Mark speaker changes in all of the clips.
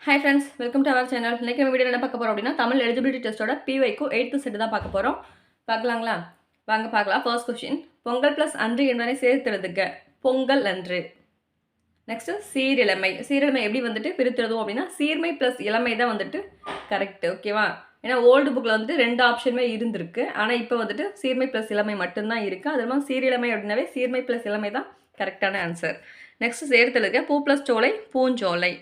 Speaker 1: Hi friends, welcome to our channel. இன்னைக்கு நம்ம வீடியோல என்ன பார்க்க போறோம் அப்படின்னா தமிழ் எலிஜிபிலிட்டி டெஸ்டோட PYQ 8th செட் தான் பார்க்க போறோம். பார்க்கலாங்களா? வாங்க பார்க்கலாம். ஃபர்ஸ்ட் क्वेश्चन பொங்கல் பிளஸ் அன்று என்பதை சேர்த்து எழுதுக. பொங்கல் அன்று. நெக்ஸ்ட் சீரிழமை. சீரிழமை எப்படி வந்துட்டு பிரித்து எழுதுவோம் அப்படின்னா சீர்மை பிளஸ் இளமை தான் வந்துட்டு கரெக்ட். ஓகேவா? ஏன்னா ஓல்டு புக்கில் வந்துட்டு ரெண்டு ஆப்ஷனுமே இருந்திருக்கு. ஆனால் இப்போ வந்துட்டு சீர்மை பிளஸ் இளமை மட்டும்தான் இருக்குது. அது மாதிரி சீரிழமை அப்படின்னாவே சீர்மை பிளஸ் இளமை தான் கரெக்டான ஆன்சர். நெக்ஸ்ட் சேர்த்து எழுதுக. பூ பிளஸ் சோலை பூஞ்சோலை.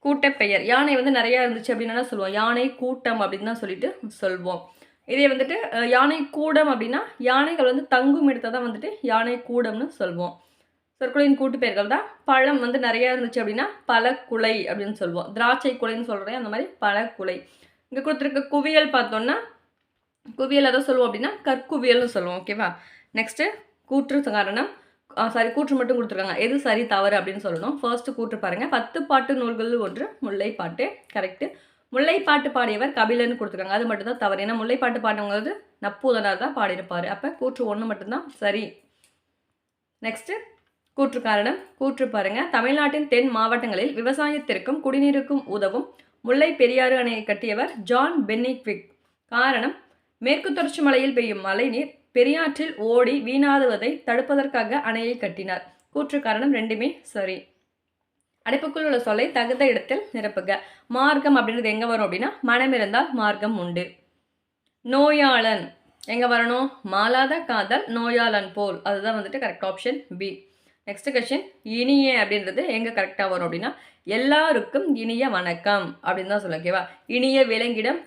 Speaker 1: கூட்டப்பெயர் யானை வந்து நிறையா இருந்துச்சு அப்படின்னா சொல்லுவோம் யானை கூட்டம் அப்படின்னு தான் சொல்லிட்டு சொல்வோம். இதே வந்துட்டு யானை கூடம் அப்படின்னா யானைகள் வந்து தங்கும் இடத்தை தான் வந்துட்டு யானை கூடம்னு சொல்வோம். சொற்களின் கூட்டு பெயர்கள் தான். பழம் வந்து நிறையா இருந்துச்சு அப்படின்னா பழக்குலை அப்படின்னு சொல்லுவோம். திராட்சை குலைன்னு சொல்கிறேன் அந்த மாதிரி பழக்குலை. இங்கே கொடுத்துருக்க குவியல் பார்த்தோன்னா குவியல் எதை சொல்லுவோம் அப்படின்னா கற்குவியல்னு சொல்லுவோம். ஓகேவா? நெக்ஸ்ட்டு கூற்று காரணம் கூற்று மட்டும் கொடுத்துருக்காங்க. எது சரி தவறு அப்படின்னு சொல்லணும். ஃபர்ஸ்ட் கூற்று பாருங்கள். 10 பாட்டு நூல்கள் ஒன்று முல்லைப்பாட்டு. கரெக்டு. முல்லைப்பாட்டு பாடியவர் கபிலன்னு கொடுத்துருக்காங்க. அது மட்டும் தான் தவறு. ஏன்னா முல்லைப்பாட்டு பாடுங்கிறது நப்பூதனார் தான் பாடியிருப்பார். அப்போ கூற்று 1 மட்டும்தான் சரி. நெக்ஸ்ட்டு கூற்று காரணம். கூற்று பாருங்கள். தமிழ்நாட்டின் தென் மாவட்டங்களில் விவசாயத்திற்கும் குடிநீருக்கும் உதவும் முல்லை பெரியாறு அணையை கட்டியவர் ஜான் பென்னிக்விக். காரணம் மேற்கு தொடர்ச்சி மலையில் பெய்யும் மழைநீர் பெரியாற்றில் ஓடி வீணாதுவதை தடுப்பதற்காக அணையை கட்டினார். கூற்று காரணம் ரெண்டுமே சரி. அடைப்புக்குள் உள்ள சொல்லை தகுந்த இடத்தில் நிரப்புக. மார்க்கம் அப்படின்றது எங்கே வரும் அப்படின்னா மனம் இருந்தால் மார்க்கம் உண்டு. நோயாளன் எங்கே வரணும்? மாலாத காதல் நோயாளன் போல். அதுதான் வந்துட்டு correct option B. Next question இனிய அப்படின்றது எங்கே கரெக்டாக வரும் அப்படின்னா எல்லாருக்கும் இனிய வணக்கம் அப்படின்னு தான் சொல்லுங்க. ஓகேவா? இனிய விலங்கிடம்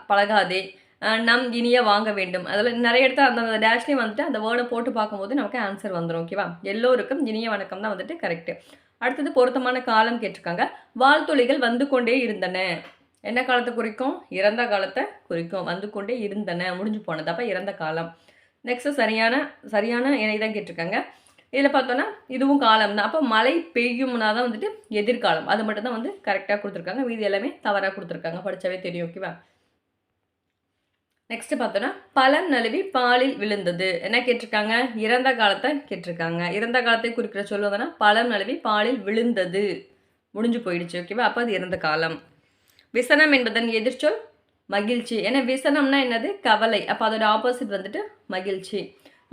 Speaker 1: பழகாதே நம் இனிய வாங்க வேண்டும். அதில் நிறைய இடத்துல அந்த டேஷ்லேயும் வந்துட்டு அந்த வேர்டை போட்டு பார்க்கும்போது நமக்கு ஆன்சர் வந்துடும். ஓகேவா? எல்லோருக்கும் இனிய வணக்கம் தான் வந்துட்டு கரெக்டு. அடுத்தது பொருத்தமான காலம் கேட்டிருக்காங்க. வாழ்த்துளிகள் வந்து கொண்டே இருந்தன. என்ன காலத்தை குறிக்கும்? இறந்த காலத்தை குறிக்கும். வந்து கொண்டே இருந்தன முடிஞ்சு போனது. அப்போ இறந்த காலம். நெக்ஸ்ட் சரியான இணை தான் கேட்டிருக்காங்க. இதில் பார்த்தோன்னா இதுவும் காலம் தான். அப்போ மழை பெய்யும்னா தான் வந்துட்டு எதிர்காலம். அது மட்டும் தான் வந்து கரெக்டாக கொடுத்துருக்காங்க. மீதி எல்லாமே தவறாக கொடுத்துருக்காங்க. படித்தாவே தெரியும். ஓகேவா? நெக்ஸ்ட் பார்த்தோன்னா பழம் நழுவி பாலில் விழுந்தது. என்ன கேட்டிருக்காங்க? இறந்த காலத்தை கேட்டிருக்காங்க. இறந்த காலத்தை குறிக்கிற சொல்லுவதுன்னா பழம் நழுவி பாலில் விழுந்தது முடிஞ்சு போயிடுச்சு. ஓகேவா? அப்போ அது இறந்த காலம். விசனம் என்பதன் எதிர்ச்சொல் மகிழ்ச்சி. ஏன்னா விசனம்னா என்னது? கவலை. அப்போ அதோட ஆப்போசிட் வந்துட்டு மகிழ்ச்சி.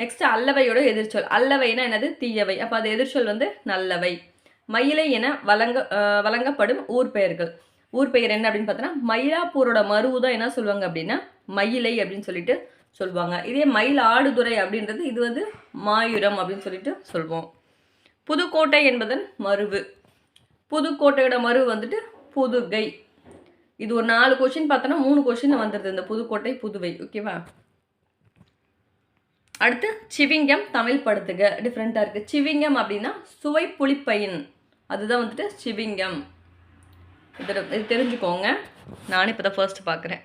Speaker 1: நெக்ஸ்ட் அல்லவையோட எதிர்ச்சொல். அல்லவைனா என்னது? தீயவை. அப்போ அது எதிர்ச்சொல் வந்து நல்லவை. மயிலை என வழங்கப்படும் ஊர் பெயர்கள். ஊர் பெயர் என்ன அப்படின்னு பார்த்தோன்னா மயிலாப்பூரோட மருவு தான் என்ன சொல்லுவாங்க அப்படின்னா மயிலை அப்படின்னு சொல்லிட்டு சொல்லுவாங்க. இதே மயில் ஆடுதுறை அப்படின்றது இது வந்து மாயூரம் அப்படின்னு சொல்லிட்டு சொல்லுவோம். புதுக்கோட்டை என்பதன் மருவு. புதுக்கோட்டையோட மருவு வந்துட்டு புதுகை. இது ஒரு 4 கொஸ்டின் பார்த்தோன்னா 3 கொஸ்டின் வந்துடுது இந்த புதுக்கோட்டை புதுவை. ஓகேவா? அடுத்து சிவிங்கம் தமிழ் படுத்துக. டிஃப்ரெண்ட்டாக இருக்குது. சிவிங்கம் அப்படின்னா சுவை புளிப்பையின். அதுதான் வந்துட்டு சிவிங்கம். இது தெரிஞ்சுக்கோங்க. நானும் இப்போ தான் ஃபர்ஸ்ட் பார்க்குறேன்.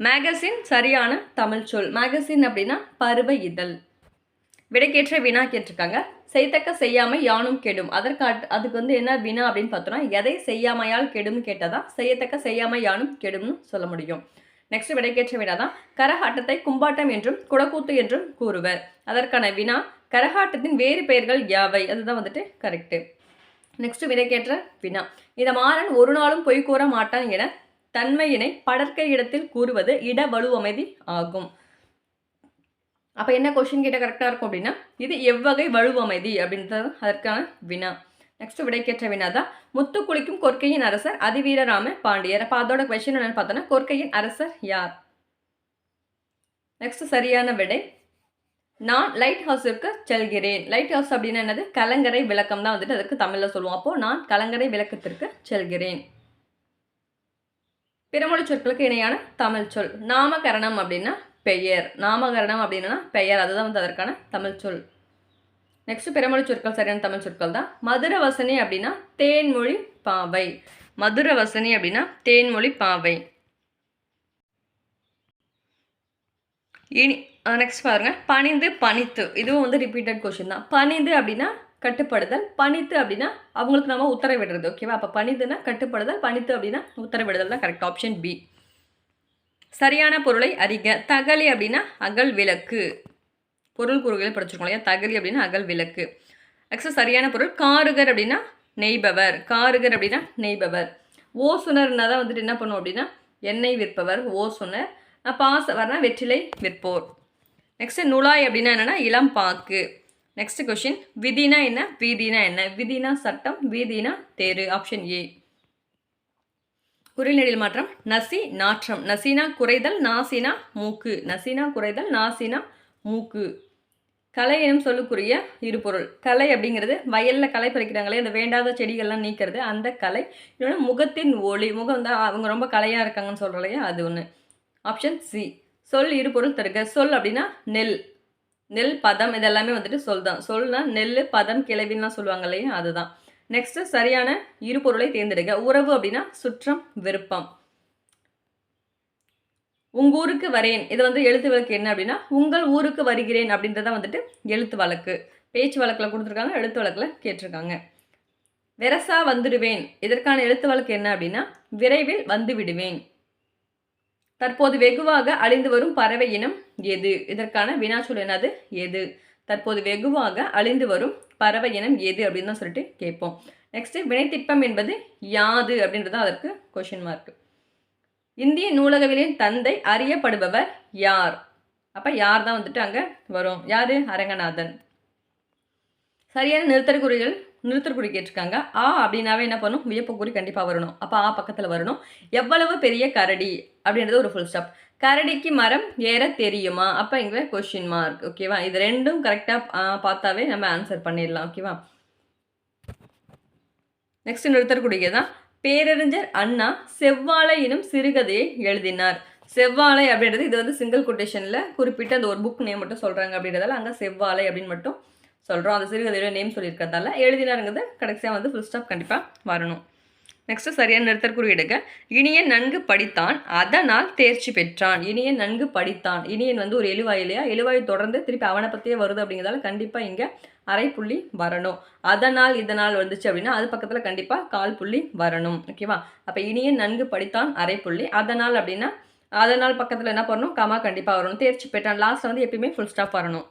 Speaker 1: மேகசின் சரியான தமிழ் சொல். மேகசின் அப்படின்னா பருவ இதழ். விடைக்கேற்ற வினா கேட்டிருக்காங்க. செய்தக்க செய்யாமை யானும் கெடும். அதுக்கு வந்து என்ன வினா அப்படின்னு பார்த்தோன்னா எதை செய்யாமையால் கெடும்னு கேட்டால் தான் செய்யத்தக்க செய்யாமை யானும் கெடும்னு சொல்ல முடியும். நெக்ஸ்ட் விடைக்கேற்ற வினா தான் கரகாட்டத்தை கும்பாட்டம் என்றும் குடக்கூத்து என்றும் கூறுவர். அதற்கான வினா கரகாட்டத்தின் வேறு பெயர்கள் யாவை? அதுதான் வந்துட்டு கரெக்டு. நெக்ஸ்ட் விடைக்கேற்ற வினா இந்த மாறன் ஒரு நாளும் பொய் கூற மாட்டான் என தன்மையினை படற்கை இடத்தில் கூறுவது இட வலுவமைதி ஆகும். அப்போ என்ன கொஸ்டின் கேட்டால் கரெக்டாக இருக்கும் அப்படின்னா இது எவ்வகை வலுவமைதி அப்படின்றது அதற்கான வினா. நெக்ஸ்ட் விடைக்கேற்ற வினா தான் முத்து குளிக்கும் கொற்கையின் அரசர் அதிவீரராம பாண்டியர். அப்போ அதோட கொஸ்டின் என்னன்னு பார்த்தோன்னா கொற்கையின் அரசர் யார்? நெக்ஸ்ட் சரியான விடை நான் லைட் ஹவுஸிற்கு செல்கிறேன். லைட் ஹவுஸ் அப்படின்னா என்னது? கலங்கரை விளக்கம் தான் வந்துட்டு அதுக்கு தமிழில் சொல்லுவோம். அப்போது நான் கலங்கரை விளக்கத்திற்கு செல்கிறேன். பிறமொழி சொற்களுக்கு இணையான தமிழ் சொல். நாமகரணம் அப்படின்னா பெயர். நாமகரணம் அப்படின்னா பெயர். அதுதான் வந்து அதற்கான தமிழ் சொல். நெக்ஸ்ட் பிறமொழி சொற்கள் சரியான தமிழ் சொற்கள் தான். மதுரவசனி அப்படின்னா தேன்மொழி பாவை. மதுரவசனி அப்படின்னா தேன்மொழி பாவை. நெக்ஸ்ட் பாருங்க. பணிந்து பணித்து. இதுவும் வந்து ரிப்பீட்டட் கொஸ்டின் தான். பணிந்து அப்படின்னா கட்டுப்படுதல். பணித்து அப்படின்னா அவங்களுக்கு நம்ம உத்தரவிடுறது. ஓகேவா? அப்போ பணிந்துன்னா கட்டுப்படுதல், பணித்து அப்படின்னா உத்தரவிடுதல் தான் கரெக்ட் ஆப்ஷன் பி. சரியான பொருளை அறிக. தகலி அப்படின்னா அகல் விளக்கு. பொருள் கூறுகளை படிச்சிருக்கோம் இல்லையா? தகலி அப்படின்னா அகல் விளக்கு. நெக்ஸ்ட் சரியான பொருள் காருகர் அப்படின்னா நெய்பவர். காருகர் அப்படின்னா நெய்பவர். ஓசுனர்னா தான் வந்துட்டு என்ன பண்ணுவோம் அப்படின்னா எண்ணெய் விற்பவர் ஓசுனர். பாசவர்னா வெற்றிலை விற்போர். நெக்ஸ்ட் நுழாய் அப்படின்னா என்னென்னா இளம் பாக்கு. நெக்ஸ்ட் கொஷின் விதினா என்ன வீதினா என்ன? விதினா சட்டம், வீதினா தேரு. Option A. குரில் நெடில் மாற்றம் நசி நாற்றம். நசினா குறைதல், நாசினா மூக்கு. நசினா குறைதல், நாசினா மூக்கு. கலை எனும் சொல்லுக்குரிய இருபொருள். கலை அப்படிங்கிறது வயலில் களை பறிக்கிறாங்களே அந்த வேண்டாத செடிகள்லாம் நீக்கிறது அந்த கலை. இன்னொன்று முகத்தின் ஒளி. முகம் தான் அவங்க ரொம்ப கலையாக இருக்காங்கன்னு சொல்கிறோம் இல்லையா, அது ஒன்று. Option C. சொல் இருபொருள் தருக. சொல் அப்படின்னா நெல், நெல் பதம், இதெல்லாமே வந்துட்டு சொல் தான். சொல்னா நெல் பதம் கிளவின்லாம் சொல்லுவாங்க இல்லையா, அதுதான். நெக்ஸ்ட் சரியான இருபொருளை தேர்ந்தெடுக்க. உறவு அப்படின்னா சுற்றம் விருப்பம். உங்கள் ஊருக்கு வரேன், இது வந்து எழுத்து வழக்கு என்ன அப்படின்னா உங்கள் ஊருக்கு வருகிறேன் அப்படின்றத வந்துட்டு எழுத்து வழக்கு. பேச்சு வழக்கில் கொடுத்துருக்காங்க, எழுத்து வழக்கில் கேட்டிருக்காங்க. வெரசா வந்துடுவேன், இதற்கான எழுத்து வழக்கு என்ன அப்படின்னா விரைவில் வந்து விடுவேன். தற்போது வெகுவாக அழிந்து வரும் பறவை இனம் எது? இதற்கான வினாச்சொல் என்னது? எது. தற்போது வெகுவாக அழிந்து வரும் பறவை இனம் எது அப்படின்னு தான் சொல்லிட்டு கேட்போம். நெக்ஸ்ட் வினைத்திட்பம் என்பது யாது அப்படின்றது அதற்கு கொஷின் மார்க். இந்திய நூலகவியலின் தந்தை அறியப்படுபவர் யார்? அப்போ யார் தான் வந்துட்டு அங்கே வரும்? யார்? அரங்கநாதன். சரியான நிறுத்தற்குறி கேட்டிருக்காங்க. ஆ அப்படின்னாவே என்ன பண்ணும்? வியப்புக்குறி கண்டிப்பாக வரணும். அப்போ ஆ பக்கத்தில் வரணும். எவ்வளவு பெரிய கரடி அப்படின்றது ஒரு ஃபுல் ஸ்டாப். கரடிக்கு மரம் ஏற தெரியுமா? அப்போ இங்கே கொஷின் மார்க். ஓகேவா? இது ரெண்டும் கரெக்டாக பார்த்தாவே நம்ம ஆன்சர் பண்ணிடலாம். ஓகேவா? நெக்ஸ்ட் நிறுத்தற்குறிய தான். பேரறிஞர் அண்ணா செவ்வாழை எனும் சிறுகதையை எழுதினார். செவ்வாழை அப்படின்றது இது வந்து சிங்கிள் கொட்டேஷனில் குறிப்பிட்ட அந்த ஒரு புக் நேம் மட்டும் சொல்கிறாங்க அப்படின்றதால அங்கே செவ்வாழை அப்படின்னு மட்டும் சொல்கிறோம். அந்த சிறுகதையோட நேம் சொல்லியிருக்கிறதால எழுதினாருங்கிறது கடைசியாக வந்து ஃபுல் ஸ்டாப் கண்டிப்பாக வரணும். நெக்ஸ்ட் சரியான நிறுத்தற்குறி எடுக்க. இனியன் நன்கு படித்தான், அதனால் தேர்ச்சி பெற்றான். இனியன் நன்கு படித்தான். இனியன் வந்து ஒரு எழுவாய் இல்லையா, எழுவாய் தொடர்ந்து திருப்பி அவனை பற்றியே வருது அப்படிங்கிறதால கண்டிப்பாக இங்கே அரை புள்ளி வரணும். அதனால் இதனால் வந்துச்சு அப்படின்னா அது பக்கத்தில் கண்டிப்பாக கால் புள்ளி வரணும். ஓகேவா? அப்போ இனியன் நன்கு படித்தான் அரை புள்ளி. அதனால் அப்படின்னா அதனால் பக்கத்தில் என்ன பண்ணணும்? கமா கண்டிப்பாக வரணும். தேர்ச்சி பெற்றான் லாஸ்ட் வந்து எப்பயுமே ஃபுல் ஸ்டாப் வரணும்.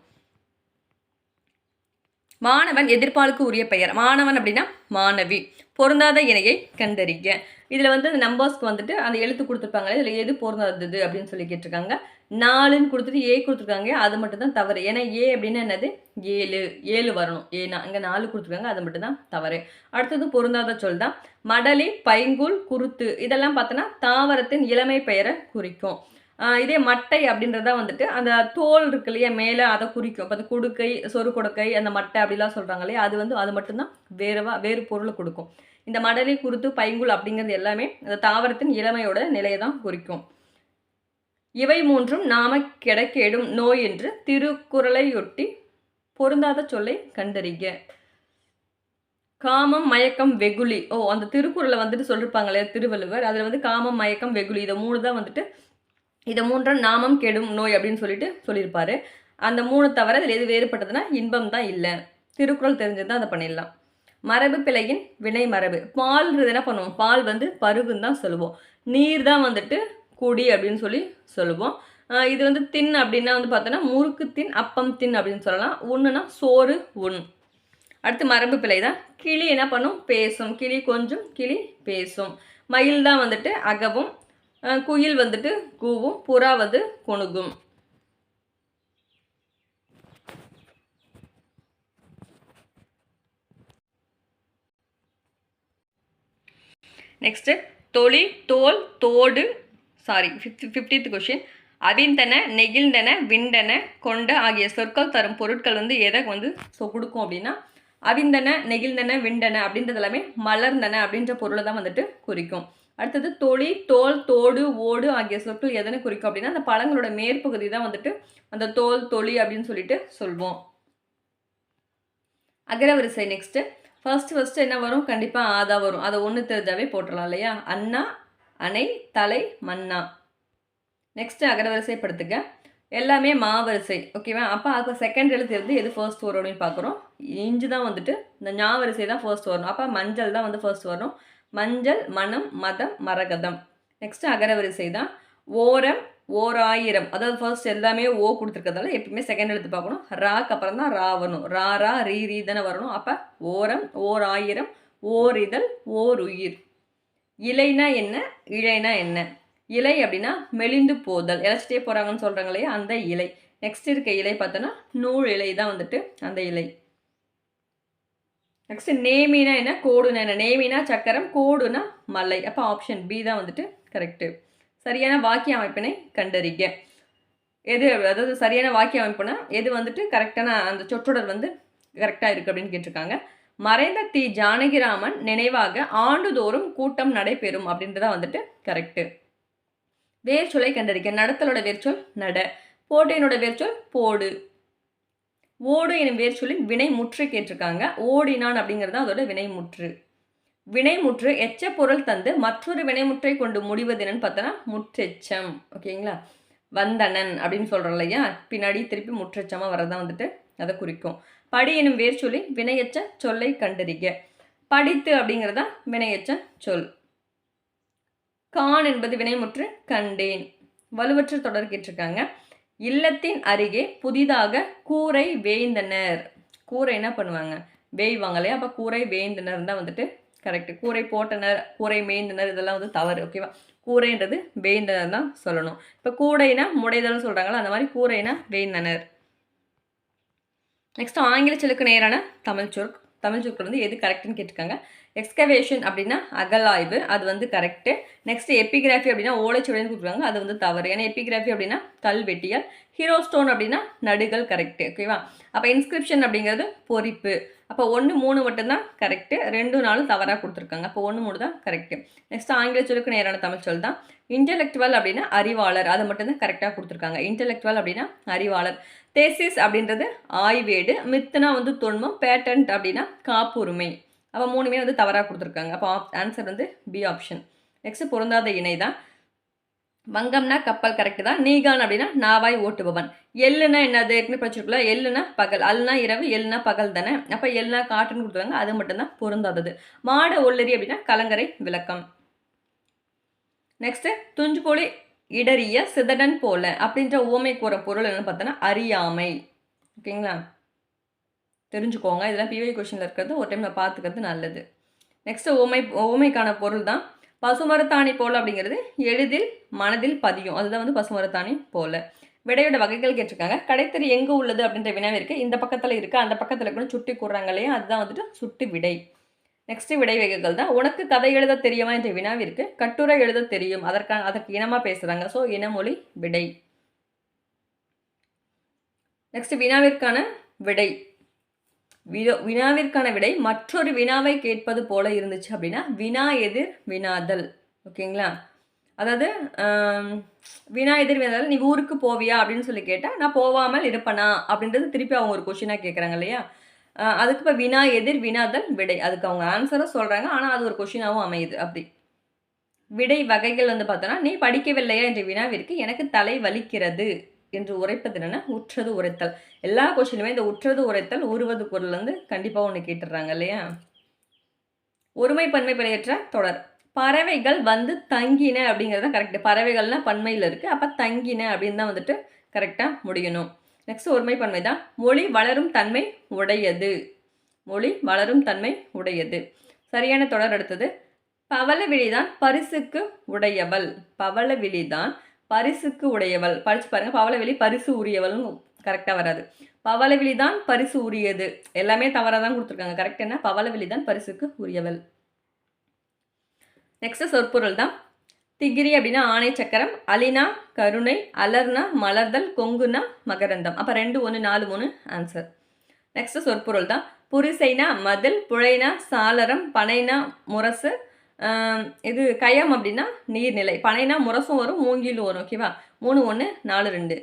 Speaker 1: மாணவன் எதிர்பாலுக்கு உரிய பெயர். மாணவன் அப்படின்னா மாணவி. பொருந்தாத இணையை கண்டறிக. இதில் வந்து அந்த நம்பர்ஸ்க்கு வந்துட்டு அந்த எழுத்து கொடுத்துருப்பாங்களே, இதில் எது பொருந்தாதது அப்படின்னு சொல்லி கேட்டிருக்காங்க. 4ன்னு கொடுத்துட்டு ஏ கொடுத்துருக்காங்க, அது மட்டும் தான் தவறு. ஏன்னா ஏ அப்படின்னா என்னது? 7 வரணும். ஏன்னா இங்கே 4 கொடுத்துருக்காங்க, அது மட்டும் தான் தவறு. அடுத்தது பொருந்தாத சொல் தான். மடலி, பைங்குல், குருத்து இதெல்லாம் பார்த்தோன்னா தாவரத்தின் இளமை பெயரை குறிக்கும். இதே மட்டை அப்படின்றத வந்துட்டு அந்த தோல் இருக்கு இல்லையா மேலே, அதை குறிக்கும். இப்போ அந்த குடுக்கை, சொரு கொடுக்கை, அந்த மட்டை அப்படிலாம் சொல்கிறாங்க இல்லையா, அது வந்து அது மட்டும்தான் வேறு பொருளை கொடுக்கும். இந்த மடலி, குருத்து, பைங்குல் அப்படிங்கிறது எல்லாமே அந்த தாவரத்தின் இளமையோட நிலையை தான் குறிக்கும். இவை மூன்றும் நாம கிடைக்கேடும் நோய் என்று திருக்குறளையொட்டி பொருந்தாத சொல்லை கண்டறிக. காமம், மயக்கம், வெகுளி. அந்த திருக்குறளை வந்துட்டு சொல்லியிருப்பாங்களே திருவள்ளுவர், அதில் வந்து காமம், மயக்கம், வெகுளி இதை 3 தான் வந்துட்டு இதை 3 நாமம் கெடும் நோய் அப்படின்னு சொல்லிட்டு சொல்லியிருப்பாரு. அந்த 3 தவிர இதில் எது வேறுபட்டதுன்னா இன்பம் தான் இல்லை. திருக்குறள் தெரிஞ்சது தான் அதை பண்ணிடலாம். மரபு பிழையின் வினை மரபு. பால்ன்றது என்ன பண்ணுவோம்? பால் வந்து பருகுன்னு தான் சொல்லுவோம். நீர் தான் வந்துட்டு குடி அப்படின்னு சொல்லி சொல்லுவோம். இது வந்து தின் அப்படின்னா வந்து பார்த்தோன்னா முறுக்கு தின், அப்பம் தின் அப்படின்னு சொல்லலாம். உண்ணுனா சோறு உண். அடுத்து மரபு பிழை தான். கிளி என்ன பண்ணும்? பேசும். கிளி கொஞ்சம், கிளி பேசும். மயில் தான் வந்துட்டு அகவும், குயில் வந்துட்டு கூவும், புறா வந்து கொணுகும். நெக்ஸ்ட் தொளி, தோல், தோடு. 50th question. அவிந்தன, நெகிழ்ந்தன, விண்டன, கொண்ட ஆகிய சொற்கள் தரும் பொருட்கள் வந்து எதை வந்து கொடுக்கும் அப்படின்னா அவிந்தன, நெகிழ்ந்தன, விண்டன அப்படின்றது எல்லாமே மலர்ந்தன அப்படின்ற பொருளை தான் வந்துட்டு குறிக்கும். அடுத்தது தொளி, தோல், தோடு, ஓடு ஆகிய சொற்கள் எதனை குறிக்கும் அப்படின்னா அந்த பழங்களோட மேற்பகுதி தான் வந்துட்டு அந்த தோல், தொளி அப்படின்னு சொல்லிட்டு சொல்வோம். அகரவரிசை. நெக்ஸ்ட் ஃபர்ஸ்ட் என்ன வரும்? கண்டிப்பாக ஆதா வரும். அதை ஒன்று தெரிஞ்சாவே போட்டுடலாம் இல்லையா? அண்ணா, அணை, தலை, மன்னா. நெக்ஸ்ட் அகரவரிசைப்படுத்துக. எல்லாமே மாவரிசை. ஓகேவா? அப்போ செகண்ட் எழுத்து வந்து எது ஃபர்ஸ்ட் வரும் அப்படின்னு பார்க்குறோம். இஞ்சு தான் வந்துட்டு இந்த ஞாவரிசை தான் ஃபர்ஸ்ட் வரணும். அப்போ மஞ்சள் தான் வந்து ஃபர்ஸ்ட் வரணும். மஞ்சள், மனம், மதம், மரகதம். நெக்ஸ்ட் அகரவரிசை தான். ஓரம், ஓர் ஆயிரம். அதாவது ஃபர்ஸ்ட் எல்லாமே ஓ கொடுத்துருக்கிறதால எப்பவுமே செகண்ட் எழுத்து பார்க்கணும். ராக்கு அப்புறம் தான் ரா வரணும். ரா, ரா, ரீ, ரீ தானே வரணும். அப்போ ஓரம், ஓர் ஆயிரம், ஓரிதழ் ஓர் உயிர். இலைனா என்ன, இழைனா என்ன? இலை அப்படின்னா மெலிந்து போதல், இழைச்சிட்டே போகிறாங்கன்னு சொல்கிறாங்க இல்லையா, அந்த இலை. நெக்ஸ்ட் இருக்க இலை பார்த்தோன்னா நூல் இலை தான் வந்துட்டு அந்த இலை. நெக்ஸ்ட் நேமினா என்ன, கோடுனா என்ன? நேமினா சக்கரம், கோடுனா மலை. அப்போ ஆப்ஷன் பி தான் வந்துட்டு கரெக்டு. சரியான வாக்கிய அமைப்பினை கண்டறிக. எது, அதாவது சரியான வாக்கிய அமைப்புனா எது வந்துட்டு கரெக்டான அந்த சொற்றொடர் வந்து கரெக்டாக இருக்குது அப்படின்னு கேட்டிருக்காங்க. மறைந்த தி ஜானகிராமன் நினைவாக ஆண்டுதோறும் கூட்டம் நடைபெறும் அப்படின்றதான் வந்துட்டு கரெக்டு. வேர்ச்சொலை கண்டறிக்க. நடத்தலோட வேர்ச்சொல் நட, போட்டையினோட வேர்ச்சொல் போடு. ஓடு எனும் வேர்ச்சொல்லின் வினைமுற்று கேட்டிருக்காங்க. ஓடினான் அப்படிங்கிறது அதோட வினைமுற்று. வினைமுற்று எச்ச பொருள் தந்து மற்றொரு வினைமுற்றை கொண்டு முடிவது என்னன்னு பார்த்தோன்னா முற்றெச்சம். ஓகேங்களா? வந்தனன் அப்படின்னு சொல்கிறோம் இல்லையா, பின்னாடி திருப்பி முற்றெச்சமாக வரதான் வந்துட்டு அதை குறிக்கும். படி எனும் வேர்ச்சொல்லின் வினையச்ச சொல்லை கண்டறிக. படித்து அப்படிங்கிறதா வினையச்ச சொல். கான் என்பது வினைமுற்று கண்டேன். வலுவற்ற தொடர் கேட்டிருக்காங்க. இல்லத்தின் அருகே புதிதாக கூரை வேய்ந்தனர். கூரை என்ன பண்ணுவாங்க, வேய்வாங்க இல்லையா, அப்போ கூரை வேய்ந்தனர் தான் வந்துட்டு கரெக்ட். கூரை போட்டனர், கூரை மேய்ந்தனர், இதெல்லாம் வந்து தவறு. ஓகேவா? கூரைன்றது வேய்ந்தனர் தான் சொல்லணும். இப்போ கூடைனா முடைதல்னு சொல்கிறாங்களா, அந்த மாதிரி கூரைனா வேய்ந்தனர். நெக்ஸ்ட் ஆங்கில சொல்லுக்கு நேரான தமிழ் சொல். தமிழ் சொற்கள் வந்து எது கரெக்டுன்னு கேட்டிருக்காங்க. எக்ஸ்கவேஷன் அப்படின்னா அகலாய்வு, அது வந்து கரெக்டு. நெக்ஸ்ட் எபிகிராஃபி அப்படின்னா ஓலைச்சுவடின்னு கொடுக்குறாங்க, அது வந்து தவறு. ஏன்னா எபிகிராஃபி அப்படின்னா கல்வெட்டியல். ஹீரோ ஸ்டோன் அப்படின்னா நடுகள் கரெக்டு. ஓகேவா? அப்போ இன்ஸ்கிரிப்ஷன் அப்படிங்கிறது பொறிப்பு. அப்போ 1, 3 மட்டும்தான் கரெக்டு, 2, 4 தவறாக கொடுத்துருக்காங்க. அப்போ 1, 3 தான் கரெக்டு. நெக்ஸ்ட் ஆங்கில சொல்லுக்கு நேரான தமிழ் சொல் தான் இன்டெலெக்சுவல் அப்படின்னா அறிவாளர், அது மட்டும்தான் கரெக்டாக கொடுத்துருக்காங்க. இன்டெலெக்சுவல் அப்படின்னா அறிவாளர். தேசிஸ் அப்படின்றது ஆய்வேடு. மித்துனா வந்து தொன்மம். பேட்டன்ட் அப்படின்னா காப்புரிமை. அப்போ 3மே வந்து தவறாக கொடுத்துருக்காங்க. அப்போ ஆன்சர் வந்து பி ஆப்ஷன். நெக்ஸ்ட் பொருந்தாத இணை தான். வங்கம்னா கப்பல் கரெக்டு தான். நீகான் அப்படின்னா நாவாய் ஓட்டுபவன். எள்ளுனா என்னது, ஏற்கனவே படிச்சிருக்கல. எள்ளுனா பகல், அல்னா இரவு, எள்ளுனா பகல் தானே. அப்போ எள்ளுனா காற்றுன்னு கொடுத்துருக்காங்க, அது மட்டும்தான் பொருந்தாதது. மாட ஒல்லரி அப்படின்னா கலங்கரை விளக்கம். நெக்ஸ்ட் துஞ்சுபோலி இடறிய சிதடன் போல அப்படின்ற ஓமை கூற பொருள் என்னன்னு பார்த்தோன்னா அறியாமை. ஓகேங்களா? தெரிஞ்சுக்கோங்க, இதெல்லாம் பிவை கொஸ்டினில் இருக்கிறது ஒரு டைம் நான் பார்த்துக்கிறது நல்லது. நெக்ஸ்ட் ஓமைக்கான பொருள் தான் பசுமரத்தாணி போல் அப்படிங்கிறது எளிதில் மனதில் பதியும், அதுதான் வந்து பசுமரத்தாணி போல. விடையோட வகைகள் கேட்டிருக்காங்க. கடைத்தறி எங்கே உள்ளது அப்படின்ற வினாவே இருக்குது. இந்த பக்கத்தில் இருக்குது, அந்த பக்கத்தில் இருக்குன்னு சுட்டி கூடுறாங்க இல்லையா, அதுதான் வந்துட்டு சுட்டி விடை. நெக்ஸ்ட் விடை வகைகள் தான். உனக்கு கதை எழுத தெரியுமா என்ற வினாவிற்கு கட்டுரை எழுத தெரியும், அதற்கு இனமாக பேசுகிறாங்க. ஸோ இனமொழி விடை. நெக்ஸ்ட் வினாவிற்கான விடை. வினாவிற்கான விடை மற்றொரு வினாவை கேட்பது போல இருந்துச்சு அப்படின்னா வினா எதிர் வினாதல். ஓகேங்களா? அதாவது வினா எதிர் வினாதல், நீ ஊருக்கு போவியா அப்படின்னு சொல்லி கேட்டால் நான் போகாமல் இருப்பேனா அப்படின்றது திருப்பி அவங்க ஒரு கொஷினாக கேட்குறாங்க இல்லையா, அதுக்கு இப்போ வினா எதிர் வினாதல் விடை, அதுக்கு அவங்க ஆன்சரும் சொல்கிறாங்க, ஆனால் அது ஒரு கொஷினாகவும் அமையுது. அப்படி விடை வகைகள் வந்து பார்த்தோன்னா, நீ படிக்கவில்லையா என்ற வினாவிற்கு எனக்கு தலை வலிக்கிறது என்று உரைப்பது என்னன்னா உற்றது உரைத்தல். எல்லா கொஸ்டினுமே இந்த உற்றது உரைத்தல் உருவது பொருள் வந்து கண்டிப்பாக ஒன்று கேட்டுடுறாங்க இல்லையா. ஒருமை பன்மை பெயரற்ற தொடர். பறவைகள் வந்து தங்கின அப்படிங்கிறது தான் கரெக்டு. பறவைகள்னா பன்மையில் இருக்குது, அப்போ தங்கின அப்படின்னு தான் வந்துட்டு கரெக்டாக முடியணும். நெக்ஸ்ட் ஒருமை பன்மை தான். மொழி வளரும் தன்மை உடையது. மொழி வளரும் தன்மை உடையது. சரியான தொடர் அடுத்தது. பவளவிழிதான் பரிசுக்கு உடையவள். பவளவிழிதான் பரிசுக்கு உடையவள். படிச்சு பாருங்க, பவளவிழி பரிசு உரியவள்னு கரெக்டாக வராது. பவளவிழி தான் பரிசு உரியது, எல்லாமே தவறாக தான் கொடுத்துருக்காங்க. கரெக்ட் என்ன, பவளவிழி தான் பரிசுக்கு உரியவள். நெக்ஸ்ட் சொற்பொருள் தான். திகிரி அப்படின்னா ஆணை சக்கரம், அலினா கருணை, அலர்னா மலர்தல், கொங்குனா மகரந்தம். அப்போ 2, 1, 4, 3 ஆன்சர். நெக்ஸ்ட் சொற்பொருள் தான். புரிசைனா மதில், புழைனா சாளரம், பனைனா முரசு, இது கயம் அப்படின்னா நீர்நிலை. பனைனா முரசும் வரும், மூங்கிலும் வரும். ஓகேவா? 3, 1, 4, 2.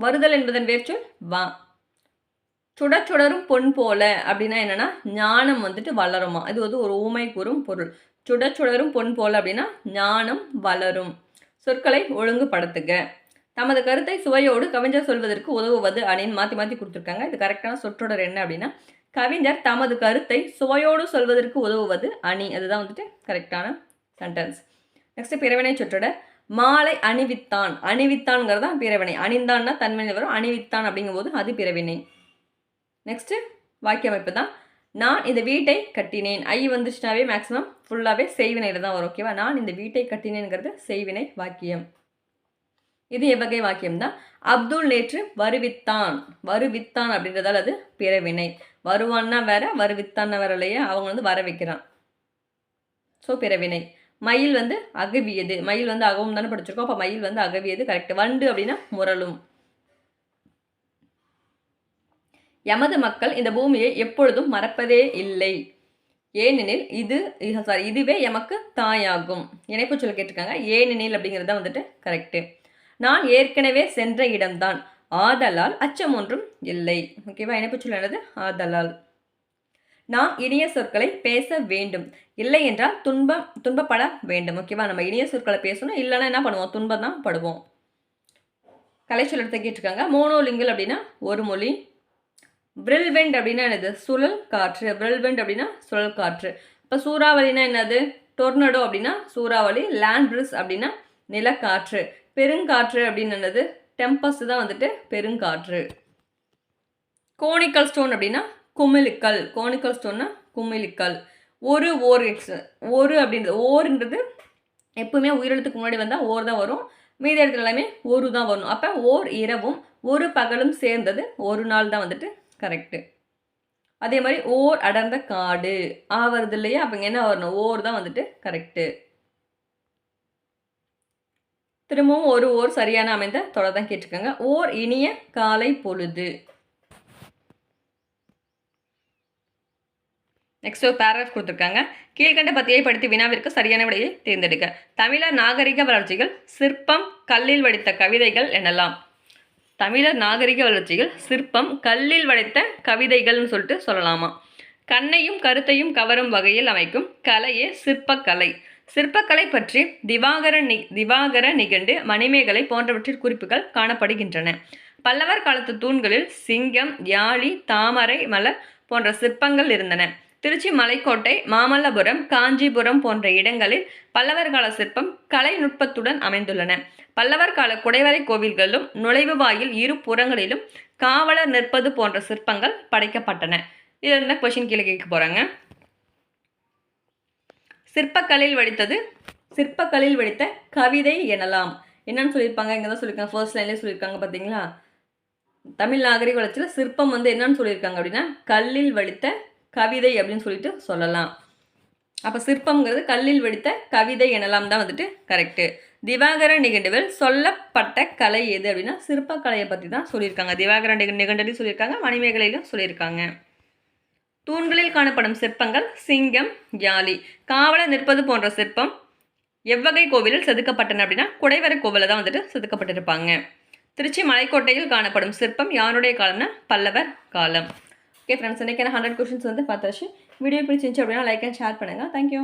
Speaker 1: வருதல் என்பதன் வேர்ச்சொல் வா. சுடச்சுடரும் பொன் போல அப்படின்னா என்னன்னா ஞானம் வந்துட்டு வளருமா, இது வந்து ஒரு ஊமை கூறும் பொருள். சுடச்சுடரும் பொன் போல அப்படின்னா ஞானம் வளரும். சொற்களை ஒழுங்குபடுத்துக. தமது கருத்தை சுவையோடு கவிஞர் சொல்வதற்கு உதவுவது அப்படின்னு மாற்றி மாற்றி கொடுத்துருக்காங்க. இது கரெக்டான சொற்றொடர் என்ன அப்படின்னா கவிஞர் தமது கருத்தை சுவையோடு சொல்வதற்கு உதவுவது அணி, அதுதான் வந்துட்டு கரெக்டான சென்டென்ஸ். நெக்ஸ்ட் பிறவினை சொற்றொடர். மாலை அணிவித்தான். அணிவித்தான்ங்கிறது தான் பிறவினை. அணிந்தான்னா தன்மையில் வரும், அணிவித்தான் அப்படிங்கும்போது அது பிறவினை. நெக்ஸ்ட் வாக்கிய அமைப்பு தான். நான் இந்த வீட்டை கட்டினேன். ஐ வந்துச்சுனாவே மேக்ஸிமம் ஃபுல்லாகவே செய்வினையில் தான் வரும். ஓகேவா? நான் இந்த வீட்டை கட்டினேங்கிறது செய்வினை வாக்கியம். இது எவ்வகை வாக்கியம் தான்? அப்துல் நேற்று வருவித்தான். வருவித்தான் அப்படின்றதால அது பிறவினை. வருவான்னா வேற, வருவித்தான்னா வேற இல்லையா? அவங்க வந்து வர வைக்கிறான். ஸோ பிறவினை. மயில் வந்து அகவியது. மயில் வந்து அகவும் தானே படிச்சிருக்கோம். அப்போ மயில் வந்து அகவியது கரெக்ட். வண்டு அப்படின்னா முரளும். எமது மக்கள் இந்த பூமியை எப்பொழுதும் மறப்பதே இல்லை. ஏனெனில் இதுவே எமக்கு தாயாகும். இணைப்பு சொல் கேட்டிருக்காங்க. ஏனெனில் அப்படிங்கிறது தான் வந்துட்டு கரெக்டு. நான் ஏற்கனவே சென்ற இடம்தான், ஆதலால் அச்சம் ஒன்றும் இல்லை. ஓகேவா? இணைப்பு சொல் என்னது? ஆதலால். நாம் இனிய சொற்களை பேச வேண்டும், இல்லை என்றால் துன்பப்பட வேண்டும். ஓகேவா? நம்ம இனிய சொற்களை பேசணும், இல்லைன்னா என்ன பண்ணுவோம்? துன்பம் தான் படுவோம். கலைச்சொல் எடுத்து கேட்டிருக்காங்க. மோனோலிங்கல் அப்படின்னா ஒரு மொழி. விரில்வெண்ட் அப்படின்னா என்னது? சுழல் காற்று. விரில்வெண்ட் அப்படின்னா சுழல் காற்று. இப்போ சூறாவளினா என்னது? டொர்னடோ அப்படின்னா சூறாவளி. லேண்ட் பிரிஸ் அப்படின்னா நிலக்காற்று. பெருங்காற்று அப்படின்னு என்னது? டெம்பஸ்ட் தான் வந்துட்டு பெருங்காற்று. கோனிக்கல் ஸ்டோன் அப்படின்னா குமிழிக்கல். கோனிக்கல் ஸ்டோன்னா குமிழிக்கல். ஒரு அப்படின்றது ஓர்ன்றது எப்பவுமே உயிரெழுத்துக்கு முன்னாடி வந்தால் ஓர் தான் வரும். மீதி இடத்துல எல்லாமே ஒரு தான் வரும். அப்போ ஓர் இரவும் ஒரு பகலும் சேர்ந்தது ஒரு நாள் தான் வந்துட்டு கரெக்டு. அதே மாதிரி ஓர் அடர்ந்த காடு வருது இல்லையா? அப்போ என்ன வரணும்? ஓர் தான் வந்துட்டு கரெக்டு. திரும்பவும் ஓர் சரியான அமைந்த தொடர் தான் கேட்டிருக்காங்க. ஓர் இனிய காலை பொழுது. நெக்ஸ்ட் ஒரு பேராகிராஃப் கொடுத்துருக்காங்க. கீழ்கண்ட பத்தியை படித்து வினாவிற்கு சரியான விடையை தேர்ந்தெடுக்க. தமிழர் நாகரிக வளர்ச்சிகள் சிற்பம், கல்லில் வடித்த கவிதைகள் எனலாம். தமிழர் நாகரிக வளர்ச்சிகள் சிற்பம், கல்லில் வடித்த கவிதைகள்னு சொல்லிட்டு சொல்லலாமா. கண்ணையும் கருத்தையும் கவரும் வகையில் அமைக்கும் கலையே சிற்பக்கலை. சிற்பக்கலை பற்றி திவாகர நிகண்டு, மணிமேகலை போன்றவற்றில் குறிப்புகள் காணப்படுகின்றன. பல்லவர் காலத்து தூண்களில் சிங்கம், யாழி, தாமரை மலர் போன்ற சிற்பங்கள் இருந்தன. திருச்சி மலைக்கோட்டை, மாமல்லபுரம், காஞ்சிபுரம் போன்ற இடங்களில் பல்லவர் கால சிற்பம் கலைநுட்பத்துடன் அமைந்துள்ளன. பல்லவர் கால குடைவரை கோவில்களிலும் நுழைவு வாயில் இரு புறங்களிலும் காவலர் நிற்பது போன்ற சிற்பங்கள் படைக்கப்பட்டன. இது என்ன கொஸ்டின் கீழே கேட்க போறாங்க. சிற்பக்கலில் வடித்த கவிதை எனலாம். என்னன்னு சொல்லியிருப்பாங்க? இங்கே தான் சொல்லியிருக்காங்க. ஃபர்ஸ்ட் லைன்லேயே சொல்லியிருக்காங்க பார்த்தீங்களா? தமிழ் நாகரிக வளர்ச்சியில் சிற்பம் வந்து என்னன்னு சொல்லியிருக்காங்க அப்படின்னா கல்லில் வடித்த கவிதை அப்படின்னு சொல்லிட்டு சொல்லலாம். அப்போ சிற்பம்ங்கிறது கல்லில் வடித்த கவிதை எனலாம் தான் வந்துட்டு கரெக்டு. திவாகர நிகண்டுவில் சொல்லப்பட்ட கலை எது அப்படின்னா சிற்பக்கலையை பற்றி தான் சொல்லியிருக்காங்க. திவாகர நிகண்டிலையும் சொல்லியிருக்காங்க, மணிமேகலையிலும் சொல்லியிருக்காங்க. தூண்களில் காணப்படும் சிற்பங்கள் சிங்கம், யாழி, காவலர் நிற்பது போன்ற சிற்பம் எவ்வகை கோவிலில் செதுக்கப்பட்டன அப்படின்னா குடைவரை கோவிலில் தான் வந்துட்டு செதுக்கப்பட்டிருப்பாங்க. திருச்சி மலைக்கோட்டையில் காணப்படும் சிற்பம் யாருடைய காலம்னா பல்லவர் காலம். ஓகே ஃப்ரெண்ட்ஸ், இன்றைக்கான 100 கொஸ்டின்ஸ் வந்து பார்த்தாச்சு. வீடியோ பிடிச்சிருந்துச்சு அப்படின்னா லைக் அண்ட் ஷேர் பண்ணுங்கள். தேங்க்யூ.